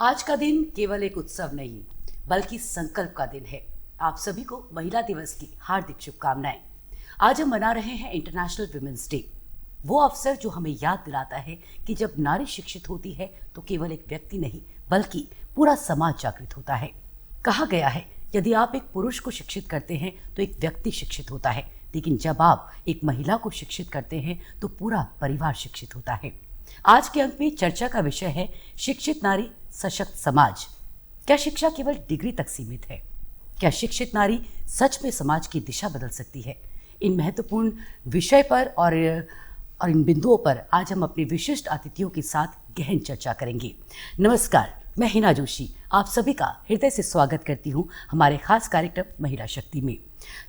आज का दिन केवल एक उत्सव नहीं बल्कि संकल्प का दिन है। आप सभी को महिला दिवस की हार्दिक शुभकामनाएं। आज हम मना रहे हैं इंटरनेशनल वुमेन्स डे, वो अवसर जो हमें याद दिलाता है कि जब नारी शिक्षित होती है तो केवल एक व्यक्ति नहीं बल्कि पूरा समाज जागृत होता है। कहा गया है यदि आप एक पुरुष को शिक्षित करते हैं तो एक व्यक्ति शिक्षित होता है, लेकिन जब आप एक महिला को शिक्षित करते हैं तो पूरा परिवार शिक्षित होता है। आज के अंक में चर्चा का विषय है शिक्षित नारी सशक्त समाज। क्या शिक्षा केवल डिग्री तक सीमित है? क्या शिक्षित नारी सच में समाज की दिशा बदल सकती है? इन महत्वपूर्ण विषय पर और इन बिंदुओं पर आज हम अपने विशिष्ट अतिथियों के साथ गहन चर्चा करेंगे। नमस्कार, मैं हिना जोशी आप सभी का हृदय से स्वागत करती हूँ हमारे खास कार्यक्रम महिला शक्ति में,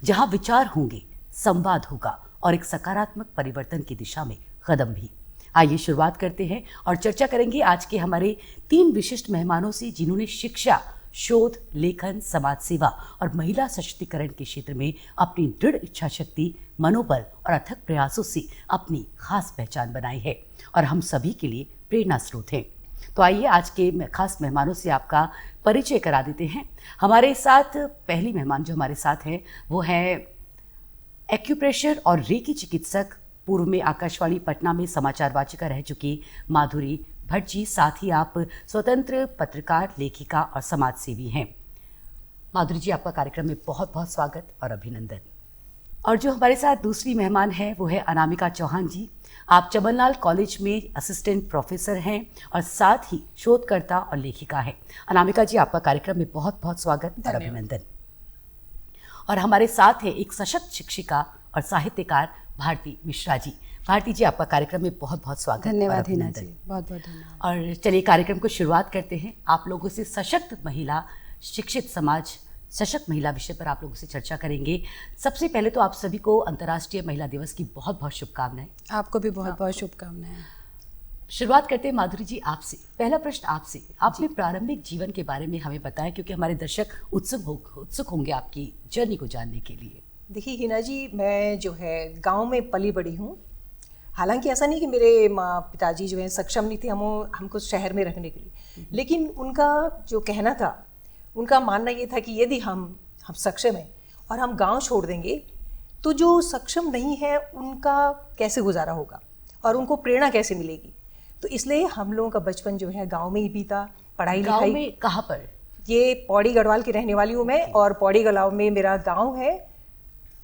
जहाँ विचार होंगे, संवाद होगा और एक सकारात्मक परिवर्तन की दिशा में कदम भी। आइए शुरुआत करते हैं और चर्चा करेंगे आज के हमारे 3 विशिष्ट मेहमानों से, जिन्होंने शिक्षा, शोध, लेखन, समाज सेवा और महिला सशक्तिकरण के क्षेत्र में अपनी दृढ़ इच्छा शक्ति, मनोबल और अथक प्रयासों से अपनी खास पहचान बनाई है और हम सभी के लिए प्रेरणा स्रोत हैं। तो आइए आज के खास मेहमानों से आपका परिचय करा देते हैं। हमारे साथ पहली मेहमान जो हमारे साथ हैं वो है एक्यूप्रेशर और रेकी चिकित्सक, पूर्व में आकाशवाणी पटना में समाचार वाचिका रह चुकी माधुरी भट्ट जी। साथ ही आप स्वतंत्र पत्रकार, लेखिका और समाज सेवी हैं। माधुरी जी, आपका कार्यक्रम में बहुत बहुत स्वागत और अभिनंदन। और जो हमारे साथ दूसरी मेहमान है वो है अनामिका चौहान जी। आप चमनलाल कॉलेज में असिस्टेंट प्रोफेसर हैं और साथ ही शोधकर्ता और लेखिका हैं। अनामिका जी, आपका कार्यक्रम में बहुत बहुत स्वागत और अभिनंदन। और हमारे साथ है एक सशक्त शिक्षिका और साहित्यकार भारती मिश्रा जी। भारती जी, आपका कार्यक्रम में बहुत बहुत स्वागत। धन्यवाद हिना जी, बहुत बहुत धन्यवाद। और चलिए कार्यक्रम को शुरुआत करते हैं। आप लोगों से सशक्त महिला, शिक्षित समाज, सशक्त महिला विषय पर आप लोगों से चर्चा करेंगे। सबसे पहले तो आप सभी को अंतर्राष्ट्रीय महिला दिवस की बहुत बहुत शुभकामनाएं। आपको भी बहुत बहुत शुभकामनाएं। शुरुआत करते हैं माधुरी जी आपसे। पहला प्रश्न आपसे, आपने प्रारंभिक जीवन के बारे में हमें बताया, क्योंकि हमारे दर्शक उत्सुक होंगे आपकी जर्नी को जानने के लिए। देखिए हिना जी, मैं जो है गांव में पली बड़ी हूँ। हालांकि ऐसा नहीं कि मेरे माँ पिताजी जो है सक्षम नहीं थे हमको शहर में रखने के लिए, लेकिन उनका जो कहना था, उनका मानना ये था कि यदि हम सक्षम हैं और हम गांव छोड़ देंगे तो जो सक्षम नहीं है उनका कैसे गुजारा होगा और उनको प्रेरणा कैसे मिलेगी। तो इसलिए हम लोगों का बचपन जो है गाँव में ही बीता। पढ़ाई लिखाई में कहाँ पर? ये पौड़ी गढ़वाल की रहने वाली हूँ मैं, और पौड़ी गढ़वाल में मेरा गाँव है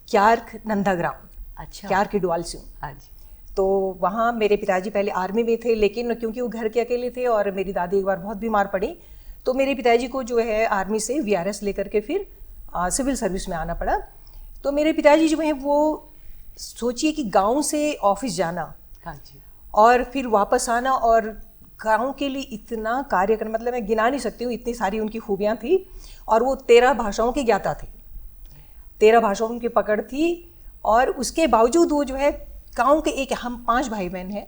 क्यार्क नंदाग्राम। अच्छा। क्यार्क की डुआल से हूँ। हाँ जी। तो वहाँ मेरे पिताजी पहले आर्मी में थे, लेकिन क्योंकि वो घर के अकेले थे और मेरी दादी एक बार बहुत बीमार पड़ी, तो मेरे पिताजी को जो है आर्मी से वीआरएस लेकर के फिर सिविल सर्विस में आना पड़ा। तो मेरे पिताजी जो हैं वो सोचिए कि गांव से ऑफिस जाना, हाँ जी, और फिर वापस आना और गांव के लिए इतना कार्य करना, मतलब मैं गिना नहीं सकती हूँ, इतनी सारी उनकी खूबियाँ थी। और वो 13 भाषाओं के ज्ञाता थे, 13 भाषाओं की पकड़ थी। और उसके बावजूद वो जो है गाँव के हम 5 भाई बहन हैं,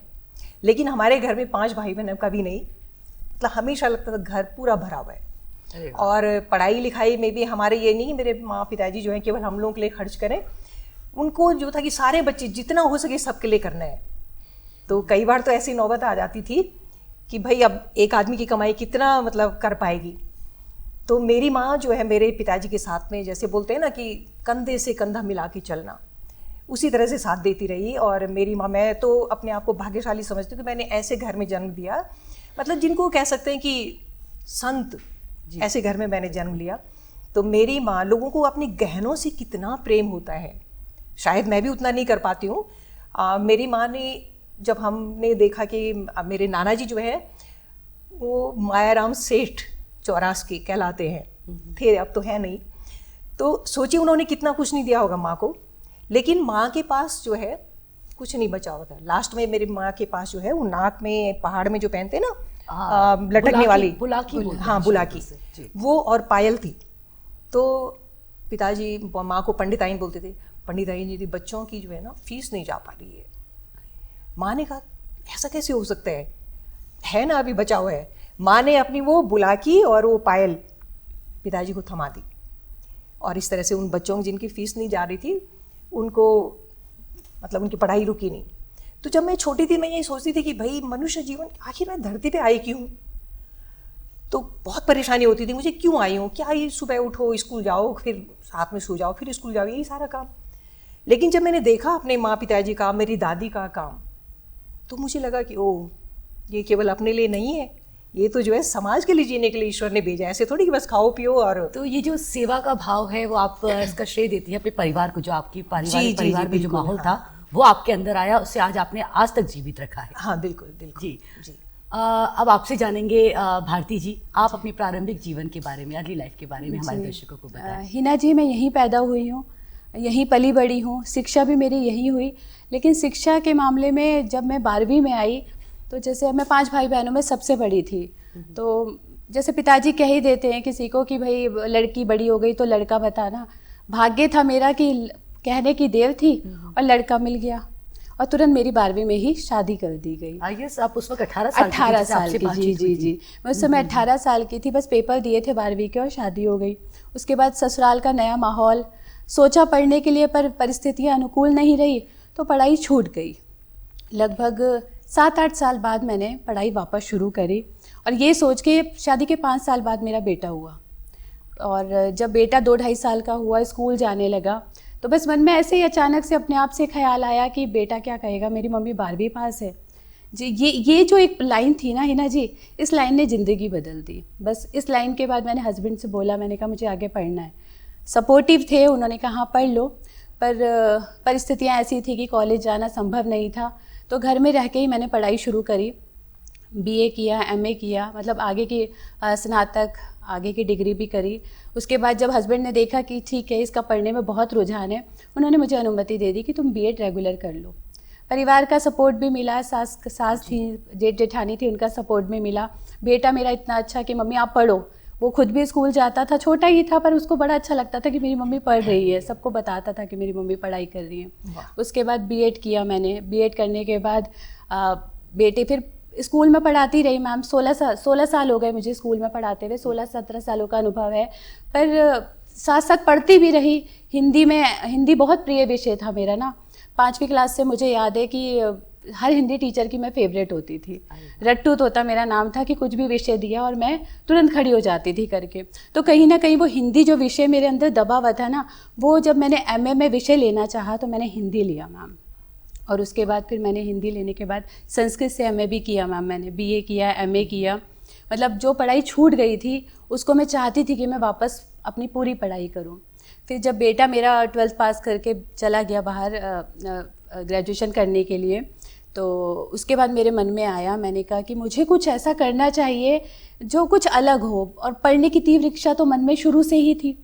लेकिन हमारे घर में 5 भाई बहन कभी नहीं, मतलब हमेशा लगता था घर पूरा भरा हुआ है। और पढ़ाई लिखाई में भी हमारे ये नहीं मेरे माँ पिताजी जो है केवल हम लोगों के लिए खर्च करें, उनको जो था कि सारे बच्चे जितना हो सके सबके लिए करना है। तो कई बार तो ऐसी नौबत आ जाती थी कि भाई अब एक आदमी की कमाई कितना मतलब कर पाएगी। तो मेरी माँ जो है मेरे पिताजी के साथ में, जैसे बोलते हैं ना कि कंधे से कंधा मिला के चलना, उसी तरह से साथ देती रही। और मेरी माँ, मैं तो अपने आप को भाग्यशाली समझती हूँ कि मैंने ऐसे घर में जन्म दिया, मतलब जिनको कह सकते हैं कि संत, ऐसे घर में मैंने जन्म लिया। तो मेरी माँ, लोगों को अपने गहनों से कितना प्रेम होता है, शायद मैं भी उतना नहीं कर पाती हूँ। मेरी माँ ने, जब हमने देखा कि मेरे नाना जी जो है वो मायाराम सेठ चौरास के कहलाते हैं, थे, अब तो है नहीं, तो सोचिए उन्होंने कितना कुछ नहीं दिया होगा माँ को, लेकिन माँ के पास जो है कुछ नहीं बचा होता। लास्ट में मेरी माँ के पास जो है वो नाक में, पहाड़ में जो पहनते ना लटकने वाली, बुलाकी, वो और पायल थी। तो पिताजी माँ को पंडिताइन बोलते थे, पंडिताइन जी बच्चों की जो है ना फीस नहीं जा पा रही है। माँ ने कहा ऐसा कैसे हो सकता है ना अभी बचा हुआ है। माँ ने अपनी वो बुलाकी और वो पायल पिताजी को थमा दी, और इस तरह से उन बच्चों की जिनकी फीस नहीं जा रही थी उनको, मतलब उनकी पढ़ाई रुकी नहीं। तो जब मैं छोटी थी मैं यही सोचती थी कि भाई मनुष्य जीवन आखिर मैं धरती पे आई क्यों हूँ। तो बहुत परेशानी होती थी मुझे, क्यों आई हूँ, क्या ये सुबह उठो स्कूल जाओ फिर साथ में सो जाओ फिर स्कूल जाओ, यही सारा काम। लेकिन जब मैंने देखा अपने माँ पिताजी का, मेरी दादी का काम, तो मुझे लगा कि ओह, ये केवल अपने लिए नहीं है, ये तो जो है समाज के लिए जीने के लिए ईश्वर ने भेजा है, ऐसे थोड़ी कि बस खाओ पियो। और तो ये जो सेवा का भाव है वो आप इसका श्रेय देती है अपने परिवार को, जो आपकी जी, परिवार में जो बिल्कुल, माहौल हाँ। था वो आपके अंदर आया, उससे आज आपने आज तक जीवित रखा है। हाँ बिल्कुल बिल्कुल जी जी। अब आपसे जानेंगे भारती जी, आप अपने प्रारंभिक जीवन के बारे में, अर्ली लाइफ के बारे में हमारे दर्शकों को बताएं। हिना जी, मैं यहीं पैदा हुई हूँ, यहीं पली बड़ी हूँ, शिक्षा भी मेरी यहीं हुई। लेकिन शिक्षा के मामले में जब मैं 12वीं में आई, तो जैसे मैं 5 भाई बहनों में सबसे बड़ी थी, तो जैसे पिताजी कह ही देते हैं किसी को कि भाई लड़की बड़ी हो गई तो लड़का बताना। भाग्य था मेरा कि कहने की देर थी और लड़का मिल गया, और तुरंत मेरी 12वीं में ही शादी कर दी गई। आई गेस आप उस वक्त 18 साल 18 साल की, जी जी जी, मैं उस समय 18 साल की थी, बस पेपर दिए थे 12वीं के और शादी हो गई। उसके बाद ससुराल का नया माहौल, सोचा पढ़ने के लिए पर परिस्थितियाँ अनुकूल नहीं रही तो पढ़ाई छूट गई। लगभग 7-8 साल बाद मैंने पढ़ाई वापस शुरू करी, और ये सोच के शादी के 5 साल बाद मेरा बेटा हुआ। और जब बेटा 2-2.5 साल का हुआ, स्कूल जाने लगा, तो बस मन में ऐसे ही अचानक से अपने आप से ख्याल आया कि बेटा क्या कहेगा, मेरी मम्मी 12वीं पास है जी। ये जो एक लाइन थी ना हिना जी, इस लाइन ने ज़िंदगी बदल दी। बस इस लाइन के बाद मैंने हस्बैंड से बोला, मैंने कहा मुझे आगे पढ़ना है। सपोर्टिव थे, उन्होंने कहा हाँ पढ़ लो, पर परिस्थितियाँ ऐसी थी कि कॉलेज जाना संभव नहीं था, तो घर में रह के ही मैंने पढ़ाई शुरू करी। बीए किया, एमए किया, मतलब आगे की स्नातक, आगे की डिग्री भी करी। उसके बाद जब हस्बैंड ने देखा कि ठीक है इसका पढ़ने में बहुत रुझान है, उन्होंने मुझे अनुमति दे दी कि तुम बीएड रेगुलर कर लो। परिवार का सपोर्ट भी मिला, सास थी, जेठ जेठानी थी, उनका सपोर्ट भी मिला। बेटा मेरा इतना अच्छा कि मम्मी आप पढ़ो, वो खुद भी स्कूल जाता था, छोटा ही था पर उसको बड़ा अच्छा लगता था कि मेरी मम्मी पढ़ रही है, सबको बताता था कि मेरी मम्मी पढ़ाई कर रही है। उसके बाद बीएड किया मैंने। बीएड करने के बाद बेटे फिर स्कूल में पढ़ाती रही मैम। 16 साल हो गए मुझे स्कूल में पढ़ाते हुए, 16-17 सालों का अनुभव है, पर साथ साथ पढ़ती भी रही। हिंदी बहुत प्रिय विषय था मेरा ना। 5वीं क्लास से मुझे याद है कि हर हिंदी टीचर की मैं फेवरेट होती थी। रट्टू तोता मेरा नाम था कि कुछ भी विषय दिया और मैं तुरंत खड़ी हो जाती थी करके। तो कहीं ना कहीं वो हिंदी जो विषय मेरे अंदर दबा हुआ था ना, वो जब मैंने एमए में विषय लेना चाहा तो मैंने हिंदी लिया मैम। और उसके बाद फिर मैंने हिंदी लेने के बाद संस्कृत से एमए भी किया मैम। मैंने बीए किया, एमए किया, मतलब जो पढ़ाई छूट गई थी उसको मैं चाहती थी कि मैं वापस अपनी पूरी पढ़ाई करूं। फिर जब बेटा मेरा 12th पास करके चला गया बाहर ग्रेजुएशन करने के लिए, तो उसके बाद मेरे मन में आया, मैंने कहा कि मुझे कुछ ऐसा करना चाहिए जो कुछ अलग हो। और पढ़ने की तीव्र इच्छा तो मन में शुरू से ही थी,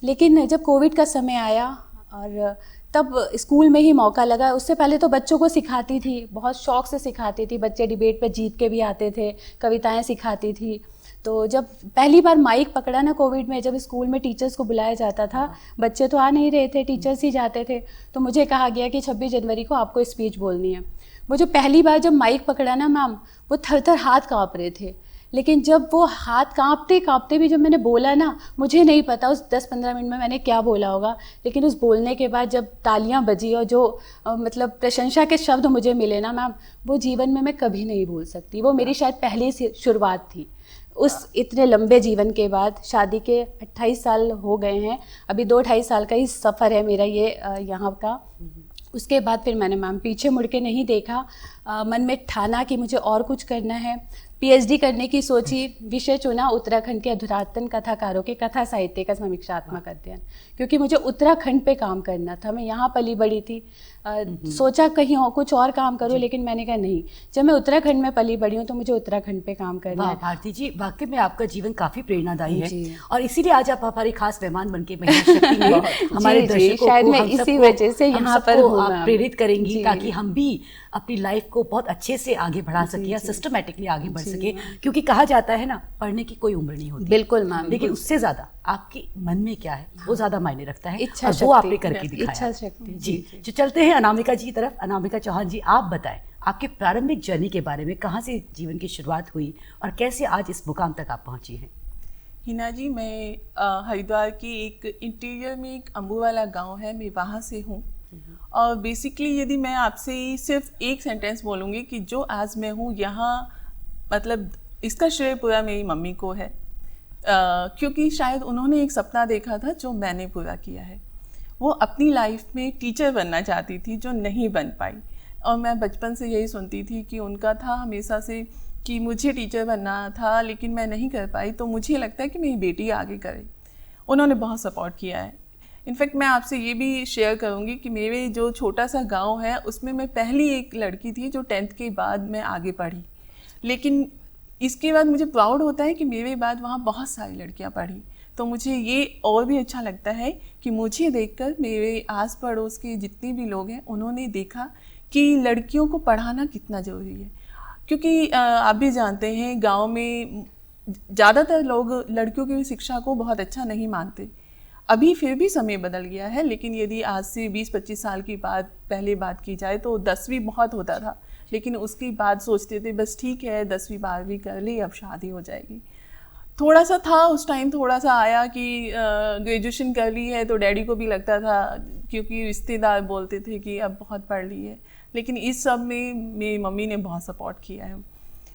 लेकिन जब कोविड का समय आया और तब स्कूल में ही मौका लगा। उससे पहले तो बच्चों को सिखाती थी, बहुत शौक से सिखाती थी। बच्चे डिबेट पे जीत के भी आते थे, कविताएं सिखाती थी। तो जब पहली बार माइक पकड़ा ना कोविड में, जब स्कूल में टीचर्स को बुलाया जाता था, बच्चे तो आ नहीं रहे थे, टीचर्स ही जाते थे, तो मुझे कहा गया कि 26 जनवरी को आपको स्पीच बोलनी है। मुझे पहली बार जब माइक पकड़ा ना मैम, वो थर-थर हाथ काँप रहे थे। लेकिन जब वो हाथ काँपते काँपते भी जब मैंने बोला ना, मुझे नहीं पता उस 10-15 मिनट में मैंने क्या बोला होगा, लेकिन उस बोलने के बाद जब तालियां बजी और जो मतलब प्रशंसा के शब्द मुझे मिले ना मैम, वो जीवन में मैं कभी नहीं भूल सकती। वो मेरी शायद पहली शुरुआत थी। उस इतने लंबे जीवन के बाद, शादी के 28 साल हो गए हैं, अभी 2-2.5 साल का ही सफ़र है मेरा ये यहाँ का। उसके बाद फिर मैंने मैम पीछे मुड़ के नहीं देखा। मन में ठाना कि मुझे और कुछ करना है। पीएचडी करने की सोची, विषय चुना उत्तराखंड के अधुनातन कथाकारों के कथा साहित्य का समीक्षात्मक अध्ययन, क्योंकि मुझे उत्तराखंड पे काम करना था। मैं यहाँ पली बड़ी थी, सोचा कहीं और कुछ और काम करूँ, लेकिन मैंने कहा नहीं, जब मैं उत्तराखंड में पली बड़ी हूँ तो मुझे उत्तराखंड पे काम करना है। भारती जी, वाकई में आपका जीवन काफी प्रेरणादायी है, और इसीलिए आज आप हमारी खास मेहमान बन के महिला शक्ति में हमारे दर्शकों शायद को, मैं इसी वजह से यहाँ पर हूँ, आप प्रेरित करेंगी ताकि हम भी अपनी लाइफ को बहुत अच्छे से आगे बढ़ा सके या सिस्टमेटिकली आगे बढ़ सके। क्योंकि कहा जाता है ना, पढ़ने की कोई उम्र नहीं होती। बिल्कुल मैम, लेकिन उससे ज्यादा आपके मन में क्या है वो ज्यादा मायने रखता है, इच्छा और वो आपने करके दिखाया। इच्छा शक्ति। जी, जो चलते हैं अनामिका जी की तरफ। अनामिका चौहान जी, आप बताएं आपके प्रारंभिक जर्नी के बारे में, कहाँ से जीवन की शुरुआत हुई और कैसे आज इस मुकाम तक आप पहुंची हैं? हिना जी, मैं हरिद्वार की एक इंटीरियर में एक अम्बूवाला गांव है, मैं वहाँ से हूँ। और बेसिकली यदि मैं आपसे सिर्फ एक सेंटेंस बोलूँगी कि जो आज मैं हूँ यहाँ, मतलब इसका श्रेय पूरा मेरी मम्मी को है, क्योंकि शायद उन्होंने एक सपना देखा था जो मैंने पूरा किया है। वो अपनी लाइफ में टीचर बनना चाहती थी जो नहीं बन पाई, और मैं बचपन से यही सुनती थी कि उनका था हमेशा से कि मुझे टीचर बनना था लेकिन मैं नहीं कर पाई, तो मुझे लगता है कि मेरी बेटी आगे करे। उन्होंने बहुत सपोर्ट किया है। इनफैक्ट मैं आपसे ये भी शेयर करूँगी कि मेरे जो छोटा सा गांव है उसमें मैं पहली एक लड़की थी जो 10th के बाद मैं आगे पढ़ी, लेकिन इसके बाद मुझे प्राउड होता है कि मेरे बाद वहाँ बहुत सारी लड़कियाँ पढ़ी। तो मुझे ये और भी अच्छा लगता है कि मुझे देखकर मेरे आस पड़ोस के जितने भी लोग हैं उन्होंने देखा कि लड़कियों को पढ़ाना कितना ज़रूरी है। क्योंकि आप भी जानते हैं गांव में ज़्यादातर लोग लड़कियों की शिक्षा को बहुत अच्छा नहीं मानते। अभी फिर भी समय बदल गया है, लेकिन यदि आज से 20-25 साल की पहले बात की जाए तो 10वीं बहुत होता था, लेकिन उसकी बात सोचते थे बस ठीक है 10वीं 12वीं कर ली अब शादी हो जाएगी। थोड़ा सा था उस टाइम, थोड़ा सा आया कि ग्रेजुएशन कर ली है तो डैडी को भी लगता था, क्योंकि रिश्तेदार बोलते थे कि अब बहुत पढ़ ली है। लेकिन इस सब में मेरी मम्मी ने बहुत सपोर्ट किया है।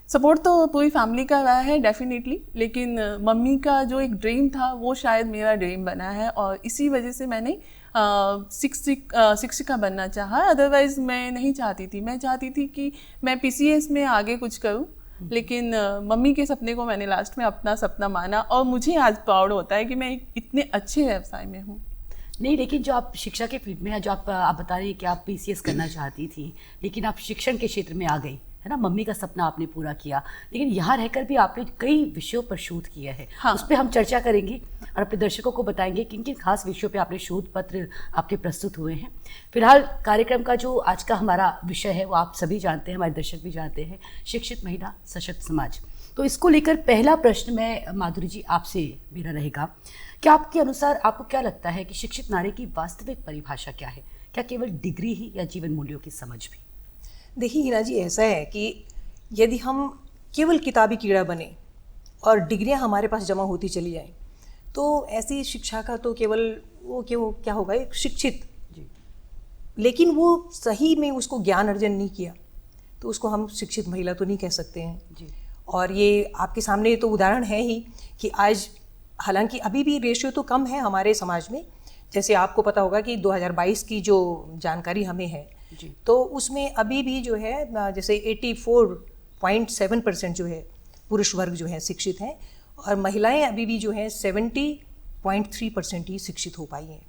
सपोर्ट तो पूरी फैमिली का रहा है डेफिनेटली, लेकिन मम्मी का जो एक ड्रीम था वो शायद मेरा ड्रीम बना है, और इसी वजह से मैंने शिक्षिका बनना चाहा। अदरवाइज़ मैं नहीं चाहती थी, मैं चाहती थी कि मैं PCS में आगे कुछ करूं, लेकिन मम्मी के सपने को मैंने लास्ट में अपना सपना माना, और मुझे आज प्राउड होता है कि मैं इतने अच्छे व्यवसाय में हूँ। नहीं, लेकिन जो आप शिक्षा के फील्ड में है, जो आप बता रही हैं कि आप PCS करना चाहती थी, लेकिन आप शिक्षण के क्षेत्र में आ गई, है ना, मम्मी का सपना आपने पूरा किया, लेकिन यहाँ रहकर भी आपने कई विषयों पर शोध किया है। हाँ। उस पर हम चर्चा करेंगे और अपने दर्शकों को बताएंगे किन किन खास विषयों पे आपने शोध पत्र आपके प्रस्तुत हुए हैं। फिलहाल कार्यक्रम का जो आज का हमारा विषय है वो आप सभी जानते हैं, हमारे दर्शक भी जानते हैं, शिक्षित महिला सशक्त समाज। तो इसको लेकर पहला प्रश्न मैं माधुरी जी आपसे मेरा रहेगा कि आपके अनुसार आपको क्या लगता है कि शिक्षित नारी की वास्तविक परिभाषा क्या है? क्या केवल डिग्री ही या जीवन मूल्यों की समझ भी? देखिए हिना जी, ऐसा है कि यदि हम केवल किताबी कीड़ा बने और डिग्रियां हमारे पास जमा होती चली जाएं, तो ऐसी शिक्षा का तो केवल वो क्या होगा, एक शिक्षित जी, लेकिन वो सही में उसको ज्ञान अर्जन नहीं किया तो उसको हम शिक्षित महिला तो नहीं कह सकते हैं जी। और ये आपके सामने तो उदाहरण है ही कि आज हालांकि अभी भी रेशियो तो कम है हमारे समाज में। जैसे आपको पता होगा कि 2022 की जो जानकारी हमें है जी, तो उसमें अभी भी जो है जैसे 84.7% जो है पुरुष वर्ग जो है शिक्षित हैं, और महिलाएं अभी भी जो है 70.3% ही शिक्षित हो पाई हैं।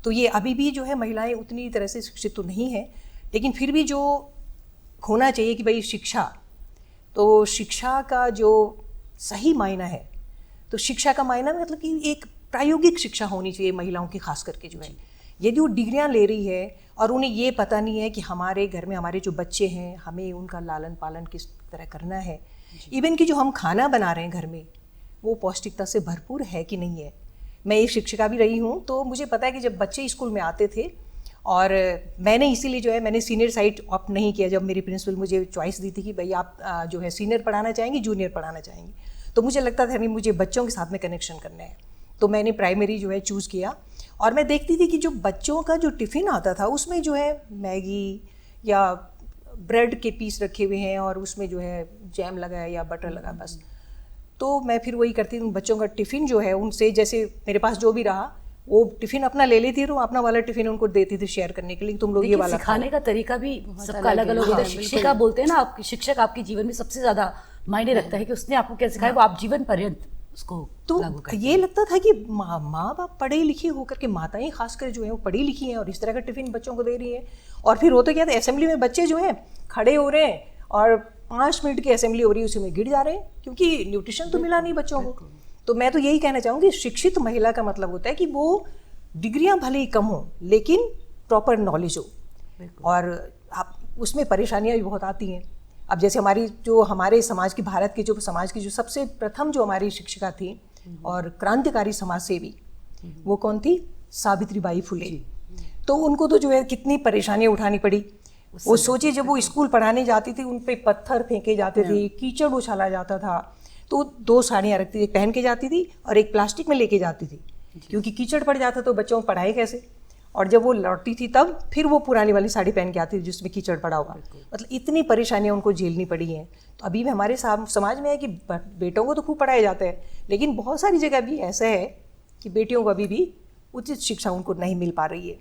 तो ये अभी भी जो है महिलाएं उतनी तरह से शिक्षित तो नहीं है, लेकिन फिर भी जो होना चाहिए कि भाई शिक्षा, तो शिक्षा का जो सही मायना है, तो शिक्षा का मायना मतलब कि एक प्रायोगिक शिक्षा होनी चाहिए महिलाओं की, खास करके जो है यदि वो डिग्रियां ले रही है और उन्हें ये पता नहीं है कि हमारे घर में हमारे जो बच्चे हैं हमें उनका लालन पालन किस तरह करना है, इवन कि जो हम खाना बना रहे हैं घर में वो पौष्टिकता से भरपूर है कि नहीं है। मैं एक शिक्षिका भी रही हूँ, तो मुझे पता है कि जब बच्चे स्कूल में आते थे, और मैंने इसीलिए जो है मैंने सीनियर साइड ऑप्ट नहीं किया। जब मेरी प्रिंसिपल मुझे चॉइस दी थी कि भाई आप जो है सीनियर पढ़ाना चाहेंगी जूनियर पढ़ाना चाहेंगी, तो मुझे लगता था नहीं, मुझे बच्चों के साथ में कनेक्शन करना है, तो मैंने प्राइमरी जो है चूज़ किया। और मैं देखती थी कि जो बच्चों का जो टिफ़िन आता था उसमें जो है मैगी या ब्रेड के पीस रखे हुए हैं और उसमें जो है जैम लगा है या बटर लगा, बस। तो मैं फिर वही करती थी, बच्चों का टिफ़िन जो है उनसे, जैसे मेरे पास जो भी रहा वो टिफ़िन अपना ले लेती, तो अपना वाला टिफ़िन उनको देती थी शेयर करने के लिए, तुम लोग ये वाला सिखाने का तरीका भी सबका अलग अलग होता है। शिक्षिका बोलते हैं ना, आपकी शिक्षक आपके जीवन में सबसे ज़्यादा मायने रखता है कि उसने आपको क्या सिखाया, वो आप जीवन पर्यंत उसको तो ये लगता था कि माँ बाप पढ़े लिखे होकर के, माताएं खासकर जो है वो पढ़ी लिखी हैं और इस तरह का टिफ़िन बच्चों को दे रही है। और फिर होता क्या था, असेंबली में बच्चे जो हैं खड़े हो रहे हैं और 5 मिनट की असेंबली हो रही है, उसी में गिर जा रहे हैं, क्योंकि न्यूट्रिशन तो मिला नहीं बच्चों को। तो मैं तो यही कहना चाहूँगी, शिक्षित महिला का मतलब होता है कि वो डिग्रियां भले ही कम हो लेकिन प्रॉपर नॉलेज हो, और आप उसमें परेशानियां भी बहुत आती हैं। अब जैसे हमारे समाज की, भारत के जो समाज की जो सबसे प्रथम जो हमारी शिक्षिका थी और क्रांतिकारी समाज सेवी, वो कौन थी? सावित्रीबाई फुले। तो उनको तो जो है कितनी परेशानियां उठानी पड़ी। वो सोचिए, जब वो स्कूल पढ़ाने जाती थी उन पे पत्थर फेंके जाते थे, कीचड़ उछाला जाता था, तो 2 साड़ियाँ रखती थी, पहन के जाती थी और एक प्लास्टिक में लेके जाती थी, क्योंकि कीचड़ पड़ जाता तो बच्चों को पढ़ाए कैसे। और जब वो लौटती थी तब फिर वो पुरानी वाली साड़ी पहन के आती थी जिसमें कीचड़ पड़ा हुआ। मतलब इतनी परेशानियां उनको झेलनी पड़ी हैं। तो अभी भी हमारे समाज में है कि बेटों को तो खूब पढ़ाया जाता है, लेकिन बहुत सारी जगह भी ऐसा है कि बेटियों को अभी भी उचित शिक्षा उनको नहीं मिल पा रही है।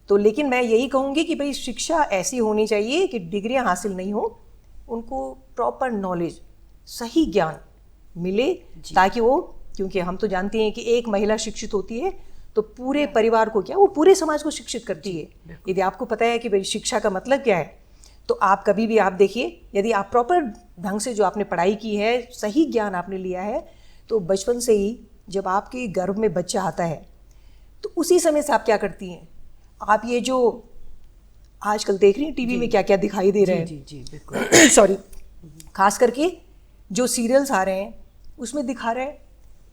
तो लेकिन मैं यही कहूँगी कि भाई शिक्षा ऐसी होनी चाहिए कि डिग्रियाँ हासिल नहीं हो, उनको प्रॉपर नॉलेज, सही ज्ञान मिले, ताकि वो, क्योंकि हम तो जानते हैं कि एक महिला शिक्षित होती है तो पूरे परिवार को क्या, वो पूरे समाज को शिक्षित करती है। यदि आपको पता है कि भाई शिक्षा का मतलब क्या है, तो आप कभी भी आप देखिए, यदि आप प्रॉपर ढंग से जो आपने पढ़ाई की है, सही ज्ञान आपने लिया है, तो बचपन से ही जब आपके गर्भ में बच्चा आता है तो उसी समय से आप क्या करती हैं, आप ये जो आजकल देख रही हैं टीवी में क्या क्या दिखाई दे रहे हैं, जी जी बिल्कुल सॉरी, खास करके जो सीरियल्स आ रहे हैं उसमें दिखा रहे हैं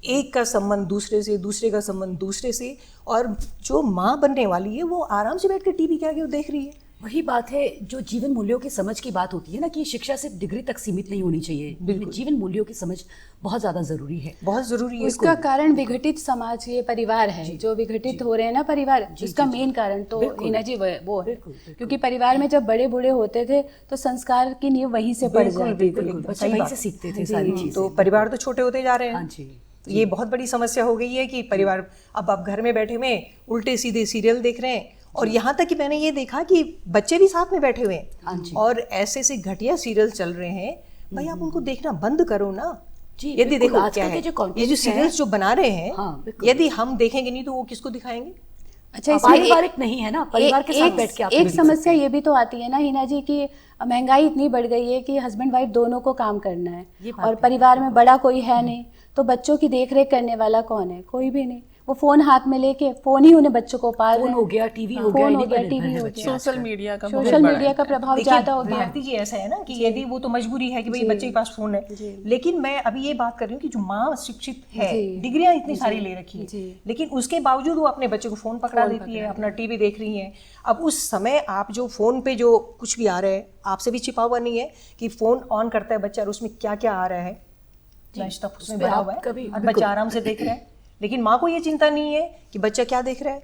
एक का संबंध दूसरे से, दूसरे का संबंध दूसरे से, और जो माँ बनने वाली है वो आराम से बैठ कर टीवी के आगे वो देख रही है। वही बात है, जो जीवन मूल्यों की समझ की बात होती है ना, कि शिक्षा सिर्फ डिग्री तक सीमित नहीं होनी चाहिए, जीवन मूल्यों की समझ बहुत ज्यादा जरूरी है, बहुत जरूरी है। उसका कारण विघटित समाज, ये परिवार है जो विघटित हो रहे हैं ना परिवार, जिसका मेन कारण तो हिना जी वो है। क्योंकि परिवार में जब बड़े बूढ़े होते थे तो संस्कार की नींव वहीं से पड़ जाती थी, बच्चे वहीं से सीखते थे सारी चीजें। तो परिवार तो छोटे होते जा रहे हैं। हाँ जी, तो ये बहुत बड़ी समस्या हो गई है कि परिवार अब आप घर में बैठे हुए उल्टे सीधे सीरियल देख रहे हैं, और यहाँ तक कि मैंने ये देखा कि बच्चे भी साथ में बैठे हुए हैं और ऐसे ऐसे घटिया सीरियल चल रहे हैं। भाई आप उनको देखना बंद करो ना। यदि देखो क्या है, ये जो सीरियल्स जो बना रहे हैं, यदि हम देखेंगे नहीं तो वो किसको दिखाएंगे। अच्छा, इसमें पारिवारिक नहीं है ना, परिवार के साथ बैठ के आप एक समस्या ये भी तो आती है ना हिना जी कि महंगाई इतनी बढ़ गई है कि हस्बैंड वाइफ दोनों को काम करना है, और परिवार में बड़ा कोई है नहीं, तो बच्चों की देखरेख करने वाला कौन है? कोई भी नहीं। वो फोन हाथ में लेके, फोन ही उन्हें बच्चों को पाल रहे हैं। हो गया, टीवी हो टीवी गया, हो गया, सोशल मीडिया का प्रभाव ज्यादा हो गया। भारती जी ऐसा है ना कि यदि वो तो मजबूरी है कि भाई बच्चे के पास फोन है, लेकिन मैं अभी ये बात कर रही हूँ कि जो माँ शिक्षित है, डिग्रियां इतनी सारी ले रखी है, लेकिन उसके बावजूद वो अपने बच्चे को फोन पकड़ा देती है, अपना टीवी देख रही है। अब उस समय आप जो फोन पे जो कुछ भी आ रहा है, आपसे भी छिपा हुआ नहीं है कि फोन ऑन करता है बच्चा और उसमें क्या क्या आ रहा है, उसमें भरा हुआ है, और बच्चा आराम से देख रहा है। लेकिन माँ को ये चिंता नहीं है कि बच्चा क्या देख रहा है,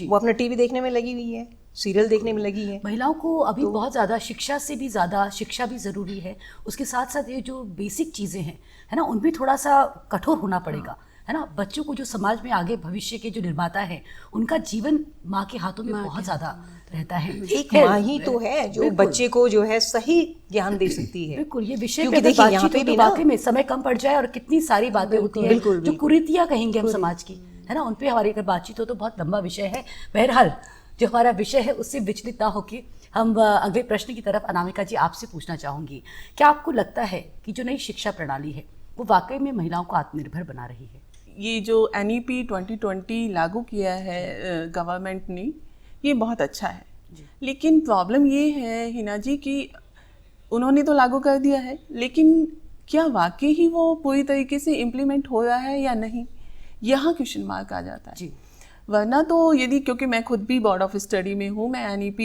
वो अपना टीवी देखने में लगी हुई है, सीरियल देखने में लगी है। महिलाओं को अभी बहुत ज़्यादा शिक्षा से भी ज़्यादा शिक्षा भी ज़रूरी है, उसके साथ साथ ये जो बेसिक चीज़ें हैं, है ना, उनमें थोड़ा सा कठोर होना पड़ेगा, है ना। बच्चों को जो समाज में आगे भविष्य के जो निर्माता है, उनका जीवन माँ के हाथों में बहुत ज़्यादा रहता है। एक माँ ही तो है जो बच्चे को जो है सही ज्ञान दे सकती है। बिल्कुल, ये विषय पे देखिए यहाँ पे भी वाकई में समय कम पड़ जाए और कितनी सारी बातें होती है जो कुरीतियाँ कहेंगे हम समाज की, है ना, उन पे हमारी अगर बातचीत हो तो बहुत लंबा विषय है। बहरहाल जो हमारा विषय है उससे विचलित ना होकर हम अगले प्रश्न की तरफ अनामिका जी आपसे पूछना चाहूँगी, क्या आपको लगता है कि जो नई शिक्षा प्रणाली है वो वाकई में महिलाओं को आत्मनिर्भर बना रही है? ये जो NEP 2020 लागू किया है गवर्नमेंट ने, ये बहुत अच्छा है, लेकिन प्रॉब्लम ये है हिना जी कि उन्होंने तो लागू कर दिया है, लेकिन क्या वाकई ही वो पूरी तरीके से इम्प्लीमेंट हो रहा है या नहीं, यहाँ क्वेश्चन मार्क आ जाता है। वरना तो यदि, क्योंकि मैं खुद भी बोर्ड ऑफ स्टडी में हूँ, मैं NEP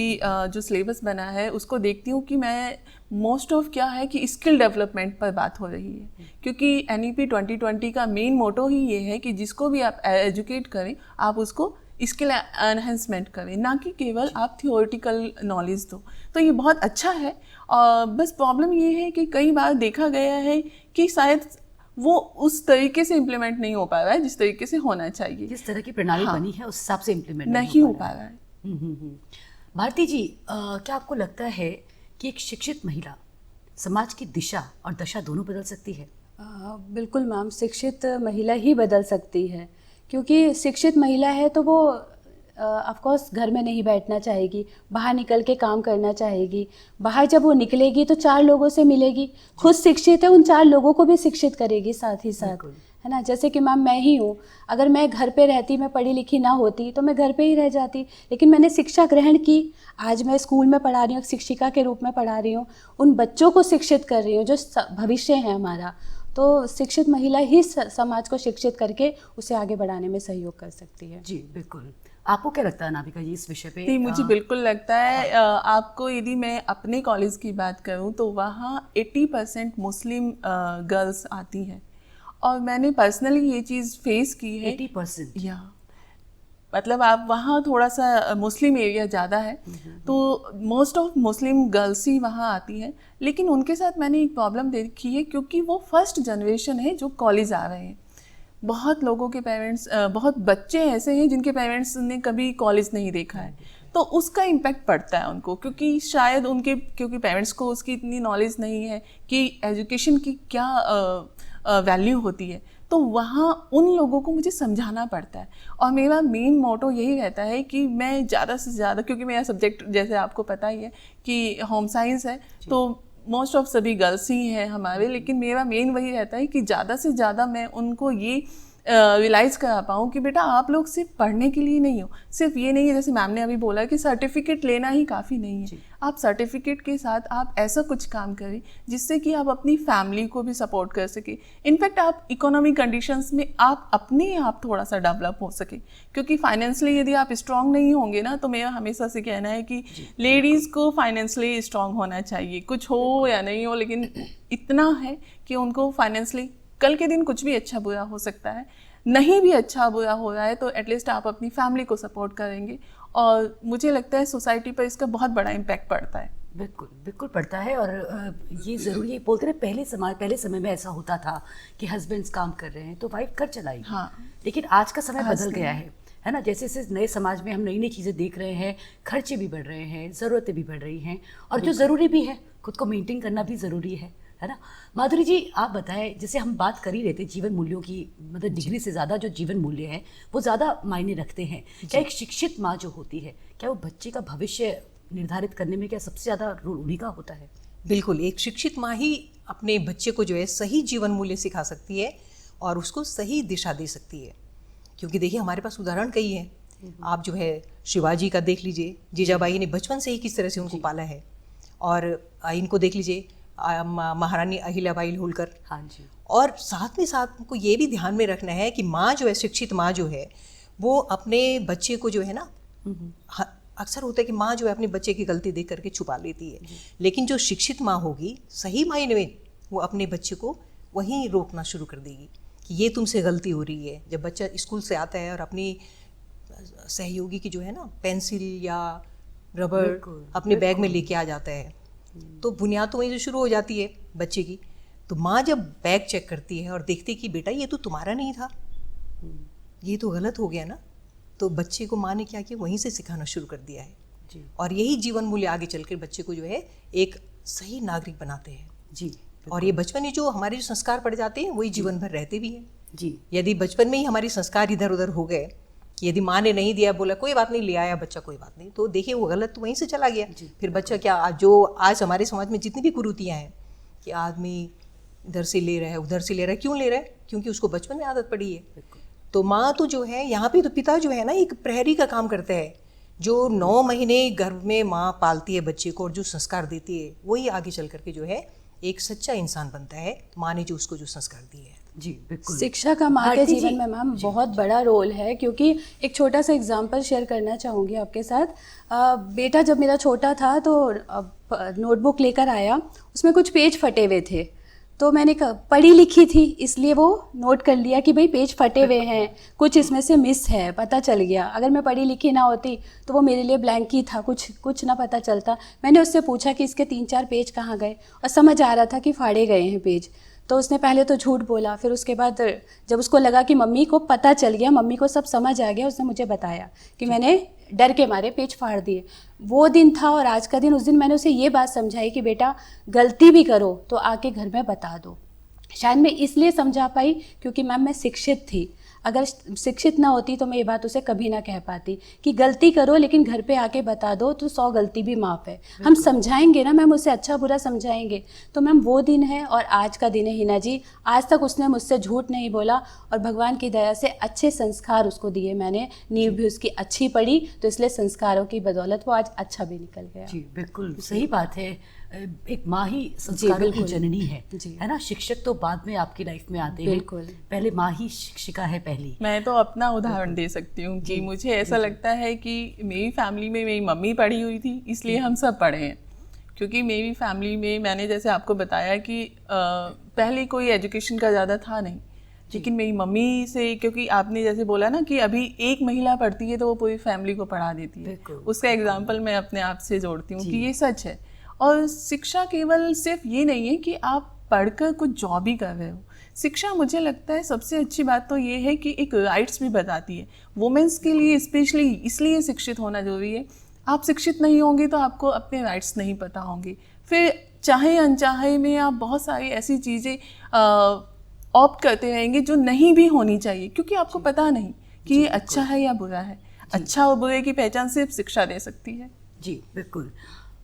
जो सिलेबस बना है उसको देखती हूँ कि मैं मोस्ट ऑफ क्या है कि स्किल डेवलपमेंट पर बात हो रही है, क्योंकि NEP 2020 का मेन मोटो ही ये है कि जिसको भी आप एजुकेट करें आप उसको स्किल एनहेंसमेंट करें, ना कि केवल आप थियोरेटिकल नॉलेज दो। तो ये बहुत अच्छा है, और बस प्रॉब्लम ये है कि कई बार देखा गया है कि शायद वो उस तरीके से इम्प्लीमेंट नहीं हो पा रहा है जिस तरीके से होना चाहिए। जिस तरह की प्रणाली बनी है उस हिसाब से इम्प्लीमेंट नहीं हो पा रहा है। भारती जी, क्या आपको लगता है कि एक शिक्षित महिला समाज की दिशा और दशा दोनों बदल सकती है? बिल्कुल मैम, शिक्षित महिला ही बदल सकती है, क्योंकि शिक्षित महिला है तो वो ऑफ कोर्स घर में नहीं बैठना चाहेगी, बाहर निकल के काम करना चाहेगी। बाहर जब वो निकलेगी तो 4 लोगों से मिलेगी, खुद शिक्षित है उन 4 लोगों को भी शिक्षित करेगी साथ ही साथ, है ना। जैसे कि मैम मैं ही हूँ, अगर मैं घर पे रहती, मैं पढ़ी लिखी ना होती तो मैं घर पे ही रह जाती, लेकिन मैंने शिक्षा ग्रहण की, आज मैं स्कूल में पढ़ा रही हूँ, शिक्षिका के रूप में पढ़ा रही हूँ, उन बच्चों को शिक्षित कर रही हूँ जो भविष्य है हमारा। तो शिक्षित महिला ही समाज को शिक्षित करके उसे आगे बढ़ाने में सहयोग कर सकती है। जी बिल्कुल। आपको क्या लगता है अनामिका जी इस विषय पे? नहीं, मुझे बिल्कुल लगता है, आपको यदि मैं अपने कॉलेज की बात करूं तो वहाँ 80% मुस्लिम गर्ल्स आती हैं, और मैंने पर्सनली ये चीज़ फेस की है। 80%? या मतलब आप वहाँ थोड़ा सा मुस्लिम एरिया ज़्यादा है, तो मोस्ट ऑफ मुस्लिम गर्ल्स ही वहाँ आती हैं। लेकिन उनके साथ मैंने एक प्रॉब्लम देखी है, क्योंकि वो फर्स्ट जनरेशन है जो कॉलेज आ रहे हैं। बहुत लोगों के पेरेंट्स, बहुत बच्चे ऐसे हैं जिनके पेरेंट्स ने कभी कॉलेज नहीं देखा है, तो उसका इम्पैक्ट पड़ता है उनको, क्योंकि शायद क्योंकि पेरेंट्स को उसकी इतनी नॉलेज नहीं है कि एजुकेशन की क्या वैल्यू होती है। तो वहाँ उन लोगों को मुझे समझाना पड़ता है, और मेरा मेन मोटो यही रहता है कि मैं ज़्यादा से ज़्यादा, क्योंकि मेरा सब्जेक्ट जैसे आपको पता ही है कि होम साइंस है, तो मोस्ट ऑफ सभी गर्ल्स ही हैं हमारे, लेकिन मेरा मेन वही रहता है कि ज़्यादा से ज़्यादा मैं उनको ये रियलाइज़ करा पाऊँ कि बेटा आप लोग सिर्फ पढ़ने के लिए नहीं हो, सिर्फ ये नहीं है जैसे मैम ने अभी बोला कि सर्टिफिकेट लेना ही काफ़ी नहीं है। आप सर्टिफिकेट के साथ आप ऐसा कुछ काम करें जिससे कि आप अपनी फैमिली को भी सपोर्ट कर सके। इनफैक्ट आप इकोनॉमिक कंडीशंस में आप अपने आप थोड़ा सा डेवलप हो सके, क्योंकि फाइनेंशियली यदि आप स्ट्रांग नहीं होंगे ना, तो मेरा हमेशा से कहना है कि लेडीज़ को फाइनेंशियली स्ट्रांग होना चाहिए, कुछ हो या नहीं हो, लेकिन इतना है कि उनको फाइनेंशियली कल के दिन कुछ भी अच्छा बुरा हो सकता है, नहीं भी अच्छा बुरा हो रहा है तो एटलीस्ट आप अपनी फैमिली को सपोर्ट करेंगे, और मुझे लगता है सोसाइटी पर इसका बहुत बड़ा इम्पैक्ट पड़ता है। बिल्कुल बिल्कुल पड़ता है। और ये ज़रूरी है, बोलते हैं पहले समय में ऐसा होता था कि हस्बैंड्स काम कर रहे हैं तो वाइफ घर चलाएगी, हाँ। लेकिन आज का समय बदल गया है ना। जैसे जैसे नए समाज में हम नई नई चीज़ें देख रहे हैं, खर्चे भी बढ़ रहे हैं, ज़रूरतें भी बढ़ रही हैं, और जो ज़रूरी भी है खुद को मेंटेन करना भी ज़रूरी है ना। माधुरी जी, आप बताएं, जैसे हम बात कर ही रहे थे जीवन मूल्यों की, मतलब डिग्री से ज़्यादा जो जीवन मूल्य है वो ज़्यादा मायने रखते हैं। क्या एक शिक्षित माँ जो होती है, क्या वो बच्चे का भविष्य निर्धारित करने में क्या सबसे ज़्यादा रोल उन्हीं का होता है? बिल्कुल, एक शिक्षित माँ ही अपने बच्चे को जो है सही जीवन मूल्य सिखा सकती है और उसको सही दिशा दे सकती है। क्योंकि देखिए हमारे पास उदाहरण कई हैं। आप जो है शिवाजी का देख लीजिए, जीजाबाई ने बचपन से ही किस तरह से उनको पाला है, और इनको देख लीजिए महारानी अहिल्याबाई होलकर। हाँ जी। और साथ में साथ हमको ये भी ध्यान में रखना है कि माँ जो है, शिक्षित माँ जो है, वो अपने बच्चे को जो है ना, अक्सर होता है कि माँ जो है अपने बच्चे की गलती देख करके छुपा लेती है, लेकिन जो शिक्षित माँ होगी सही मायने में वो अपने बच्चे को वहीं रोकना शुरू कर देगी कि ये तुमसे गलती हो रही है। जब बच्चा स्कूल से आता है और अपनी सहयोगी की जो है ना पेंसिल या रबर अपने बैग में लेके आ जाता है, तो बुनियाद तो वहीं से शुरू हो जाती है बच्चे की। तो माँ जब बैग चेक करती है और देखती कि बेटा ये तो तुम्हारा नहीं था, ये तो गलत हो गया ना, तो बच्चे को माँ ने क्या किया, वहीं से सिखाना शुरू कर दिया है जी। और यही जीवन मूल्य आगे चलकर बच्चे को जो है एक सही नागरिक बनाते हैं जी। और ये बचपन में जो हमारे जो संस्कार पड़ जाते हैं वही जीवन भर रहते भी हैं जी। यदि बचपन में ही हमारे संस्कार इधर उधर हो गए, यदि माँ ने नहीं दिया, बोला कोई बात नहीं, ले आया बच्चा, कोई बात नहीं, तो देखिए वो गलत तो वहीं से चला गया। फिर बच्चा क्या, जो आज हमारे समाज में जितनी भी कुरीतियाँ हैं कि आदमी इधर से ले रहा है उधर से ले रहा है, क्यों ले रहा है? क्योंकि उसको बचपन में आदत पड़ी है। तो माँ तो जो है यहाँ पे तो पिता जो है ना एक प्रहरी का काम करता है, जो 9 महीने गर्भ में माँ पालती है बच्चे को और जो संस्कार देती है वही आगे चल करके जो है एक सच्चा इंसान बनता है, माँ ने जो उसको जो संस्कार दिए हैं। जी बिल्कुल। शिक्षा का माँ के जीवन में मैम बहुत बड़ा रोल है, क्योंकि एक छोटा सा एग्जांपल शेयर करना चाहूँगी आपके साथ। बेटा जब मेरा छोटा था तो नोटबुक लेकर आया, उसमें कुछ पेज फटे हुए थे, तो मैंने पढ़ी लिखी थी इसलिए वो नोट कर लिया कि भाई पेज फटे हुए हैं, कुछ इसमें से मिस है, पता चल गया। अगर मैं पढ़ी लिखी ना होती तो वो मेरे लिए ब्लैंक ही था, कुछ ना पता चलता। मैंने उससे पूछा कि इसके 3-4 पेज कहाँ गए, और समझ आ रहा था कि फाड़े गए हैं पेज। तो उसने पहले तो झूठ बोला, फिर उसके बाद जब उसको लगा कि मम्मी को पता चल गया, मम्मी को सब समझ आ गया, उसने मुझे बताया कि मैंने डर के मारे पेज फाड़ दिए। वो दिन था और आज का दिन। उस दिन मैंने उसे ये बात समझाई कि बेटा गलती भी करो तो आके घर में बता दो। शायद मैं इसलिए समझा पाई क्योंकि मैम मैं शिक्षित थी। अगर शिक्षित ना होती तो मैं ये बात उसे कभी ना कह पाती कि गलती करो लेकिन घर पे आके बता दो तो 100 गलती भी माफ़ है। हम समझाएंगे ना मैम, उसे अच्छा बुरा समझाएंगे। तो मैम वो दिन है और आज का दिन है हिना जी। आज तक उसने मुझसे झूठ नहीं बोला और भगवान की दया से अच्छे संस्कार उसको दिए मैंने। नींव भी उसकी अच्छी पड़ी, तो इसलिए संस्कारों की बदौलत वो आज अच्छा भी निकल गया। जी बिल्कुल सही बात है। एक माँ ही संस्कारों की जननी है ना। शिक्षक तो बाद में आपकी लाइफ में आते हैं, पहले माँ ही शिक्षिका है पहली। मैं तो अपना उदाहरण दे सकती हूँ कि मुझे ऐसा लगता है कि मेरी फैमिली में मेरी मम्मी पढ़ी हुई थी इसलिए हम सब पढ़े हैं। क्योंकि मेरी फैमिली में मैंने जैसे आपको बताया कि पहले कोई एजुकेशन का ज़्यादा था नहीं, लेकिन मेरी मम्मी से, क्योंकि आपने जैसे बोला ना कि अभी एक महिला पढ़ती है तो वो पूरी फैमिली को पढ़ा देती है, बिल्कुल। उसका एग्जाम्पल मैं अपने आप से जोड़ती हूँ कि ये सच है। और शिक्षा केवल सिर्फ ये नहीं है कि आप पढ़कर कुछ जॉब ही कर रहे हो। शिक्षा, मुझे लगता है सबसे अच्छी बात तो ये है कि एक राइट्स भी बताती है। वुमेन्स के लिए स्पेशली इसलिए शिक्षित होना जरूरी है। आप शिक्षित नहीं होंगे तो आपको अपने राइट्स नहीं पता होंगे, फिर चाहे अनचाहे में आप बहुत सारी ऐसी चीज़ें ऑप्ट करते रहेंगे जो नहीं भी होनी चाहिए, क्योंकि आपको पता नहीं कि ये अच्छा है या बुरा है। अच्छा और बुरे की पहचान सिर्फ शिक्षा दे सकती है। जी बिल्कुल।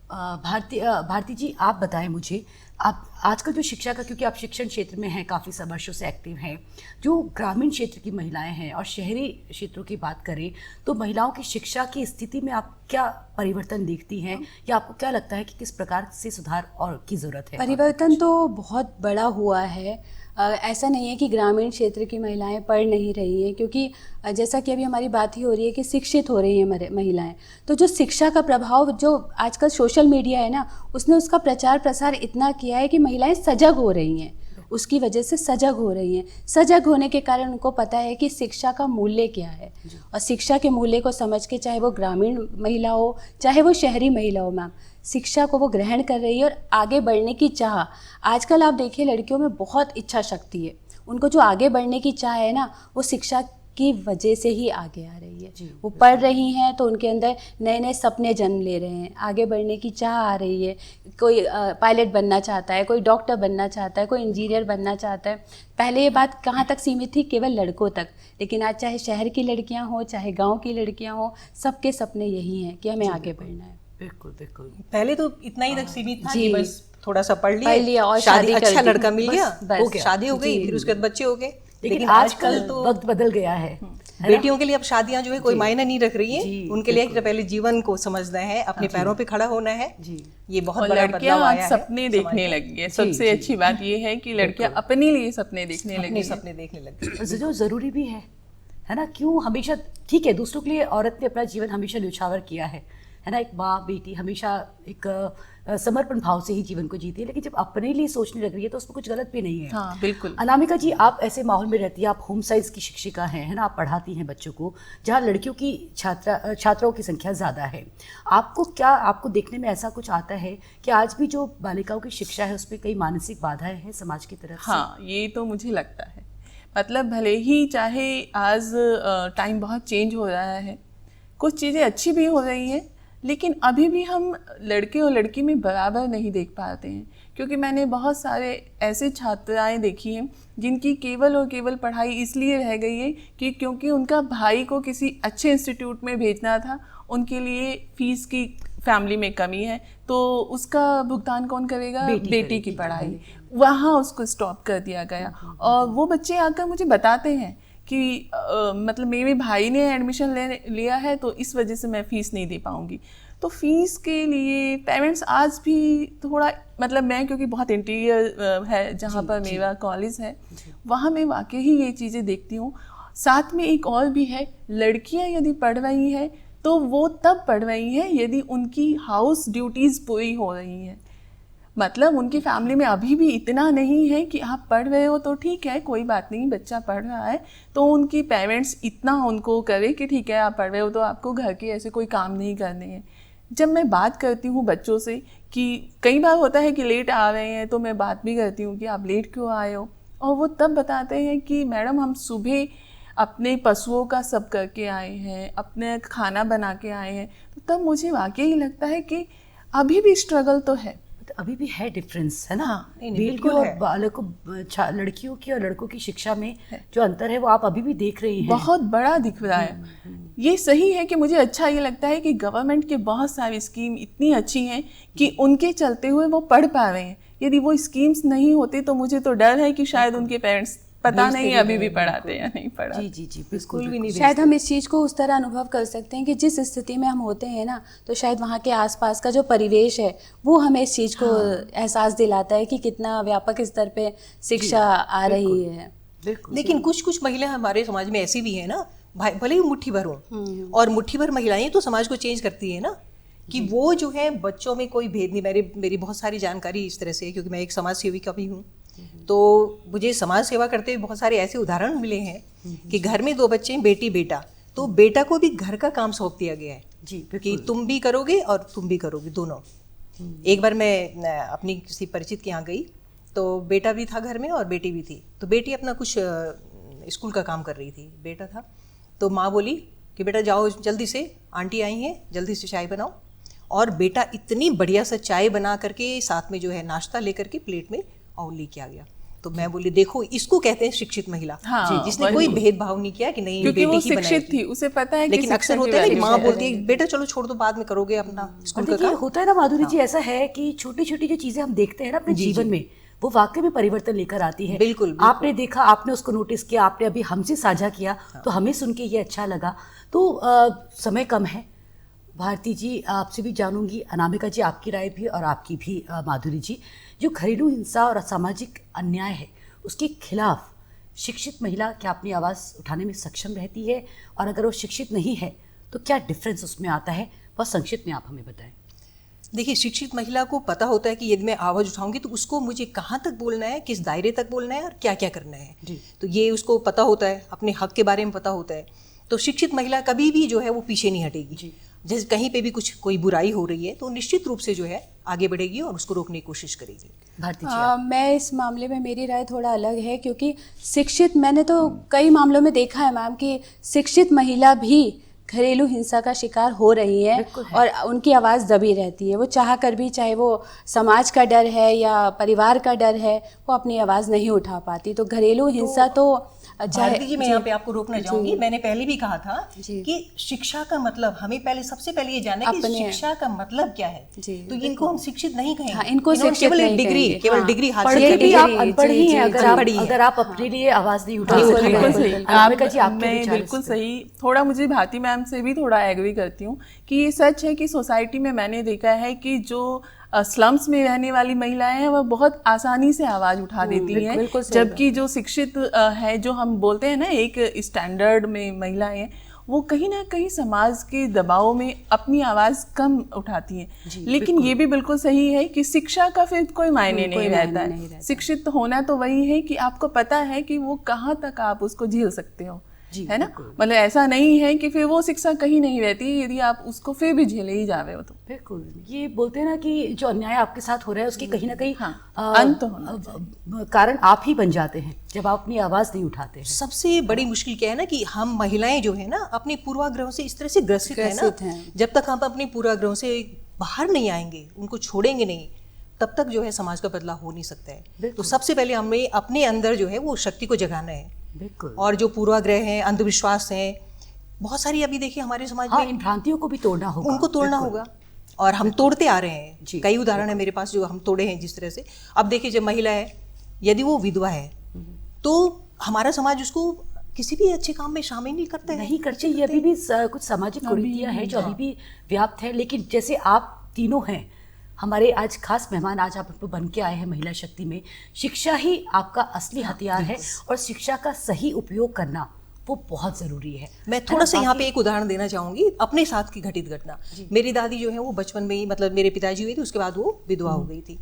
भारती जी, आप बताएं मुझे, आप आजकल जो शिक्षा का, क्योंकि आप शिक्षण क्षेत्र में हैं, काफ़ी वर्षों से एक्टिव हैं, जो ग्रामीण क्षेत्र की महिलाएं हैं और शहरी क्षेत्रों की बात करें तो महिलाओं की शिक्षा की स्थिति में आप क्या परिवर्तन देखती हैं, या आपको क्या लगता है कि किस प्रकार से सुधार और की ज़रूरत है? परिवर्तन तो बहुत बड़ा हुआ है। ऐसा नहीं है कि ग्रामीण क्षेत्र की महिलाएं पढ़ नहीं रही हैं, क्योंकि जैसा कि अभी हमारी बात ही हो रही है कि शिक्षित हो रही हैं महिलाएं, तो जो शिक्षा का प्रभाव जो आजकल सोशल मीडिया है ना, उसने उसका प्रचार प्रसार इतना किया है कि महिलाएं सजग हो रही हैं, उसकी वजह से सजग हो रही हैं। सजग होने के कारण उनको पता है कि शिक्षा का मूल्य क्या है, और शिक्षा के मूल्य को समझ के, चाहे वो ग्रामीण महिला हो चाहे वो शहरी महिला हो, मैम, शिक्षा को वो ग्रहण कर रही है और आगे बढ़ने की चाह। आजकल आप देखिए लड़कियों में बहुत इच्छा शक्ति है, उनको जो आगे बढ़ने की चाह है ना, वो शिक्षा की वजह से ही आगे आ रही है। वो पढ़ रही हैं तो उनके अंदर नए नए सपने जन्म ले रहे हैं, आगे बढ़ने की चाह आ रही है। कोई पायलट बनना चाहता है, कोई डॉक्टर बनना चाहता है, कोई इंजीनियर बनना चाहता है। पहले ये बात कहाँ तक सीमित थी? केवल लड़कों तक, लेकिन आज चाहे शहर की लड़कियाँ हों चाहे गाँव की लड़कियाँ हों, सबके सपने यही हैं कि हमें आगे बढ़ना है। बिल्कुल बिल्कुल। पहले तो इतना ही तक सीमित था जी। कि बस थोड़ा सा पढ़ पढ़ लिया और शादी कर अच्छा दी। लड़का मिल गया, बस हो गया, शादी हो गई, फिर उसके बाद बच्चे हो गए। लेकिन आजकल तो वक्त बदल गया है, बेटियों के लिए अब शादियां जो है कोई मायने नहीं रख रही है। उनके लिए पहले जीवन को समझना है, अपने पैरों पे खड़ा होना है। ये बहुत बड़ा बदलाव आया है। सपने देखने लगी है। सबसे अच्छी बात ये है कि लड़कियां अपने लिए सपने देखने लगी, सपने देखने लगी, जो जरूरी भी है ना। क्यों हमेशा, ठीक है, दूसरों के लिए औरत ने अपना जीवन हमेशा न्यौछावर किया है ना। एक माँ बेटी हमेशा एक समर्पण भाव से ही जीवन को जीती है, लेकिन जब अपने लिए सोचने लग रही है तो उसमें कुछ गलत भी नहीं है। हाँ बिल्कुल। अनामिका जी, आप ऐसे माहौल में रहती है, आप होम साइंस की शिक्षिका हैं, है ना, आप पढ़ाती हैं बच्चों को, जहाँ लड़कियों की छात्राओं की संख्या ज़्यादा है। आपको देखने में ऐसा कुछ आता है कि आज भी जो बालिकाओं की शिक्षा है उस पर कई मानसिक बाधाएं हैं समाज की तरफ से? हाँ, ये तो मुझे लगता है। मतलब भले ही चाहे आज टाइम बहुत चेंज हो रहा है, कुछ चीज़ें अच्छी भी हो रही हैं, लेकिन अभी भी हम लड़के और लड़की में बराबर नहीं देख पाते हैं। क्योंकि मैंने बहुत सारे ऐसे छात्राएं देखी हैं जिनकी केवल और केवल पढ़ाई इसलिए रह गई है कि क्योंकि उनका भाई को किसी अच्छे इंस्टीट्यूट में भेजना था, उनके लिए फीस की फैमिली में कमी है, तो उसका भुगतान कौन करेगा? बेटी की पढ़ाई। वहाँ उसको स्टॉप कर दिया गया। और वो बच्चे आकर मुझे बताते हैं कि मतलब मेरे भाई ने एडमिशन लिया है तो इस वजह से मैं फ़ीस नहीं दे पाऊँगी। तो फीस के लिए पेरेंट्स आज भी थोड़ा, मतलब मैं क्योंकि बहुत इंटीरियर है जहाँ पर मेरा कॉलेज है, वहाँ मैं वाकई ही ये चीज़ें देखती हूँ। साथ में एक और भी है, लड़कियाँ यदि पढ़ रही हैं तो वो तब पढ़ रही हैं यदि उनकी हाउस ड्यूटीज़ पूरी हो रही हैं। मतलब उनकी फैमिली में अभी भी इतना नहीं है कि आप पढ़ रहे हो तो ठीक है, कोई बात नहीं, बच्चा पढ़ रहा है तो उनकी पेरेंट्स इतना उनको करे कि ठीक है आप पढ़ रहे हो तो आपको घर के ऐसे कोई काम नहीं करने हैं। जब मैं बात करती हूँ बच्चों से कि कई बार होता है कि लेट आ रहे हैं, तो मैं बात भी करती हूँ कि आप लेट क्यों आए हो, और वो तब बताते हैं कि मैडम हम सुबह अपने पशुओं का सब करके आए हैं, अपने खाना बना के आए हैं। तो तब मुझे वाकई लगता है कि अभी भी स्ट्रगल तो है, अभी भी है डिफरेंस, है ना। बिल्कुल और है। बालकों, लड़कियों की और लड़कों की शिक्षा में जो अंतर है वो आप अभी भी देख रही हैं। बहुत बड़ा दिख रहा है। ये सही है कि मुझे अच्छा ये लगता है कि गवर्नमेंट के बहुत सारी स्कीम इतनी अच्छी हैं कि उनके चलते हुए वो पढ़ पा रहे हैं। यदि वो स्कीम्स नहीं होती तो मुझे तो डर है कि शायद उनके पेरेंट्स पता नहीं अभी भी पढ़ाते या नहीं पढ़ाते। जी जी जी, बिल्कुल भी नहीं। शायद हम इस चीज़ को उस तरह अनुभव कर सकते हैं कि जिस स्थिति में हम होते हैं ना, तो शायद वहाँ के आसपास का जो परिवेश है वो हमें इस चीज़ को एहसास दिलाता है कि कितना व्यापक स्तर पे शिक्षा आ रही है। लेकिन कुछ कुछ महिलाएं हमारे समाज में ऐसी भी है ना, भले ही मुट्ठी भर हो, और मुट्ठी भर महिलाएं तो समाज को चेंज करती है ना, कि वो जो है बच्चों में कोई भेद नहीं। मेरी बहुत सारी जानकारी इस तरह से है, क्योंकि मैं एक समाज सेविका भी हूँ। तो मुझे समाज सेवा करते हुए बहुत सारे ऐसे उदाहरण मिले हैं कि घर में 2 बच्चे हैं, बेटी बेटा, तो बेटा को भी घर का काम सौंप दिया गया है जी कि तुम भी करोगे और तुम भी करोगे, दोनों। एक बार मैं अपनी किसी परिचित के यहाँ गई, तो बेटा भी था घर में और बेटी भी थी। तो बेटी अपना कुछ स्कूल का काम कर रही थी, बेटा था। तो माँ बोली कि बेटा जाओ जल्दी से, आंटी आई हैं, जल्दी से चाय बनाओ। और बेटा इतनी बढ़िया सा चाय बना करके साथ में जो है नाश्ता लेकर के प्लेट में और लेके आ गया। तो मैं बोली देखो, इसको कहते हैं शिक्षित महिला, हाँ, जिसने कोई भेदभाव नहीं किया कि नहीं क्योंकि वो बेटी ही शिक्षित थी, उसे पता है कि लेकिन अक्सर शिक्षा की होता है कि value माँ है। बोलती है बेटा चलो छोड़ दो, बाद में करोगे अपना स्कूल का देखिए काम। होता है ना माधुरी जी, ऐसा है कि छोटी छोटी जो चीजें हम देखते हैं ना अपने जीवन में, वो वाकई में परिवर्तन लेकर आती है। बिल्कुल। आपने देखा, आपने उसको नोटिस किया, आपने अभी हमसे साझा किया, तो हमें सुन के ये अच्छा लगा। तो समय कम है, भारती जी आपसे भी जानूंगी, अनामिका जी आपकी राय भी और आपकी भी माधुरी जी, जो घरेलू हिंसा और असामाजिक अन्याय है उसके खिलाफ शिक्षित महिला क्या अपनी आवाज़ उठाने में सक्षम रहती है, और अगर वो शिक्षित नहीं है तो क्या डिफरेंस उसमें आता है? बहुत संक्षिप्त में आप हमें बताएं। देखिए, शिक्षित महिला को पता होता है कि यदि मैं आवाज़ उठाऊंगी तो उसको मुझे कहाँ तक बोलना है, किस दायरे तक बोलना है और क्या क्या करना है जी। तो ये उसको पता होता है, अपने हक के बारे में पता होता है। तो शिक्षित महिला कभी भी जो है वो पीछे नहीं हटेगी जी। जैसे कहीं पे भी कोई बुराई हो रही है तो निश्चित रूप से जो है आगे बढ़ेगी और उसको रोकने की कोशिश करेगी। भारती जी मैं इस मामले में, मेरी राय थोड़ा अलग है, क्योंकि शिक्षित, मैंने तो कई मामलों में देखा है मैम कि शिक्षित महिला भी घरेलू हिंसा का शिकार हो रही है और उनकी आवाज़ दबी रहती है। वो चाह कर भी, चाहे वो समाज का डर है या परिवार का डर है, वो अपनी आवाज़ नहीं उठा पाती। तो घरेलू हिंसा तो भारती जी, मैं यहाँ पे आपको रोकना चाहूंगी। मैंने पहले भी कहा था कि शिक्षा का मतलब, हमें सबसे पहले ये जानना है कि शिक्षा का मतलब क्या है। तो इनको हम शिक्षित नहीं कहेंगे। हाँ, इनको शिक्षित केवल नहीं डिग्री, कहेंगे। केवल हाँ। डिग्री पढ़ हासिल के करके भी आप अनपढ़ ही हैं अगर आप अपने लिए आवाज़ नहीं उठा सकते। बिल्कुल सही। अनामिका जी आपके मैं विचार बिल्कुल इस पे? सही, थोड़ा मुझे भारती मैम से भी थोड़ा एग्री करती हूँ कि ये सच है कि सोसाइटी में मैंने देखा है कि जो स्लम्स में रहने वाली महिलाएं हैं वह बहुत आसानी से आवाज़ उठा देती हैं, जबकि जो शिक्षित है, जो हम बोलते हैं ना एक स्टैंडर्ड में महिलाएं हैं, वो कहीं ना कहीं समाज के दबाव में अपनी आवाज़ कम उठाती हैं। लेकिन ये भी बिल्कुल सही है कि शिक्षा का फिर कोई मायने नहीं रहता है। शिक्षित होना तो वही है कि आपको पता है कि वो कहाँ तक आप उसको झेल सकते हो, है ना। मतलब ऐसा नहीं है कि फिर वो शिक्षा कहीं नहीं रहती यदि आप उसको फिर भी झेले ही जावे हो तो। बिल्कुल, ये बोलते हैं ना कि जो अन्याय आपके साथ हो रहा है उसकी कहीं ना कहीं अंत होना कारण आप ही बन जाते हैं जब आप अपनी आवाज़ नहीं उठाते हैं। सबसे बड़ी मुश्किल क्या है ना कि हम महिलाएं जो है ना अपने पूर्वाग्रहों से इस तरह से ग्रसित है ना, जब तक हम अपने पूर्वाग्रहों से बाहर नहीं आएंगे, उनको छोड़ेंगे नहीं, तब तक जो है समाज का बदलाव हो नहीं सकता है। तो सबसे पहले हमें अपने अंदर जो है वो शक्ति को जगाना है। बिल्कुल। और जो पूर्वाग्रह हैं, अंधविश्वास हैं, बहुत सारी अभी देखिए हमारे समाज में, इन भ्रांतियों को भी तोड़ना होगा, उनको तोड़ना होगा और हम तोड़ते आ रहे हैं। कई उदाहरण है मेरे पास जो हम तोड़े हैं जिस तरह से। अब देखिए, जब महिला है, यदि वो विधवा है तो हमारा समाज उसको किसी भी अच्छे काम में शामिल नहीं करता है, नहीं करते। ये अभी भी कुछ सामाजिक कुरीतियां हैं जो अभी भी व्याप्त है। लेकिन जैसे आप तीनों हैं हमारे आज खास मेहमान, आज आप बन के आए हैं महिला शक्ति में, शिक्षा ही आपका असली हथियार है और शिक्षा का सही उपयोग करना वो बहुत ज़रूरी है। मैं थोड़ा सा यहाँ पे एक उदाहरण देना चाहूँगी अपने साथ की घटित घटना। मेरी दादी जो है वो बचपन में ही, मतलब मेरे पिताजी हुए थे उसके बाद वो विधवा हो गई थी।